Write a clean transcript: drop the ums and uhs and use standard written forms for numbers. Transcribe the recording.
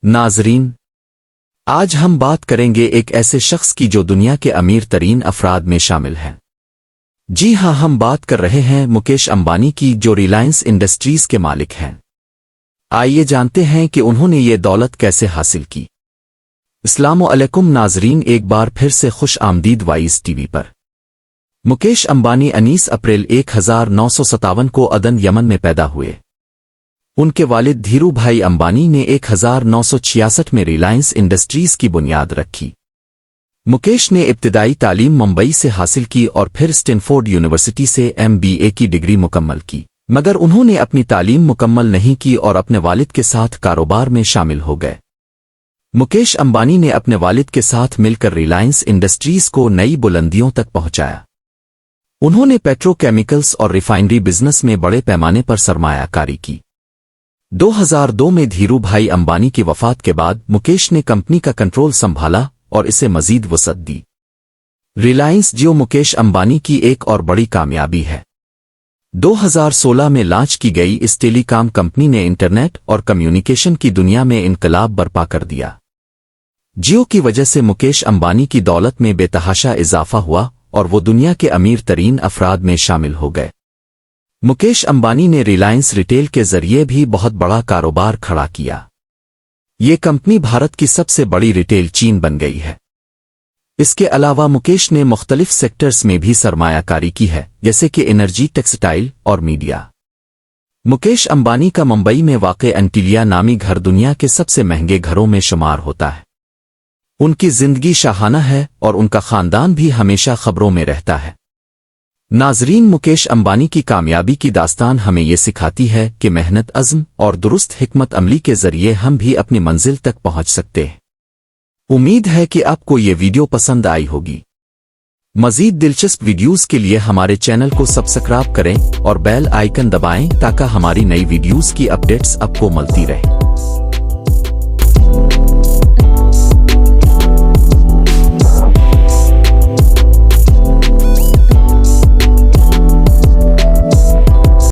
नाजरीन, आज हम बात करेंगे एक ऐसे शख्स की जो दुनिया के अमीर तरीन अफराद में शामिल है। जी हां, हम बात कर रहे हैं मुकेश अंबानी की, जो रिलायंस इंडस्ट्रीज के मालिक हैं। आइए जानते हैं कि उन्होंने ये दौलत कैसे हासिल की। अस्सलामुअलैकुम नाजरीन, एक बार फिर से खुश आमदीद वाइज टीवी पर। मुकेश अंबानी 19 अप्रैल 1957 को अदन, यमन में पैदा हुए। उनके वालिद धीरू भाई अंबानी ने 1966 में रिलायंस इंडस्ट्रीज की बुनियाद रखी। मुकेश ने इब्तिदाई तालीम मुंबई से हासिल की और फिर स्टैनफोर्ड यूनिवर्सिटी से MBA की डिग्री मुकम्मल की, मगर उन्होंने अपनी तालीम मुकम्मल नहीं की और अपने वालिद के साथ कारोबार में शामिल हो गए। मुकेश अंबानी ने अपने वालिद के साथ मिलकर रिलायंस इंडस्ट्रीज को नई बुलंदियों तक पहुंचाया। उन्होंने पेट्रोकेमिकल्स और रिफाइनरी बिजनेस में बड़े पैमाने पर सरमायाकारी की। 2002 में धीरू भाई अंबानी की वफात के बाद मुकेश ने कंपनी का कंट्रोल संभाला और इसे मजीद वसअत दी। रिलायंस जियो मुकेश अंबानी की एक और बड़ी कामयाबी है। 2016 में लॉन्च की गई इस टेलीकॉम कंपनी ने इंटरनेट और कम्युनिकेशन की दुनिया में इनकलाब बर्पा कर दिया। जियो की वजह से मुकेश अंबानी की दौलत में बेतहाशा इजाफा हुआ और वो दुनिया के अमीर तरीन अफराद में शामिल हो गए। मुकेश अंबानी ने रिलायंस रिटेल के जरिए भी बहुत बड़ा कारोबार खड़ा किया। ये कंपनी भारत की सबसे बड़ी रिटेल चेन बन गई है। इसके अलावा मुकेश ने मुख्तलिफ सेक्टर्स में भी सरमायाकारी की है, जैसे कि एनर्जी, टेक्सटाइल और मीडिया। मुकेश अंबानी का मुंबई में वाक़े एंटीलिया नामी घर दुनिया के सबसे महंगे घरों में शुमार होता है। उनकी जिंदगी शाहाना है और उनका खानदान भी हमेशा खबरों में रहता है। नाजरीन, मुकेश अंबानी की कामयाबी की दास्तान हमें ये सिखाती है कि मेहनत, अज़्म और दुरुस्त हिकमत अमली के जरिए हम भी अपनी मंजिल तक पहुंच सकते हैं। उम्मीद है कि आपको ये वीडियो पसंद आई होगी। मज़ीद दिलचस्प वीडियोस के लिए हमारे चैनल को सब्सक्राइब करें और बेल आइकन दबाएं ताकि हमारी नई वीडियोस की अपडेट्स आपको मिलती रहे।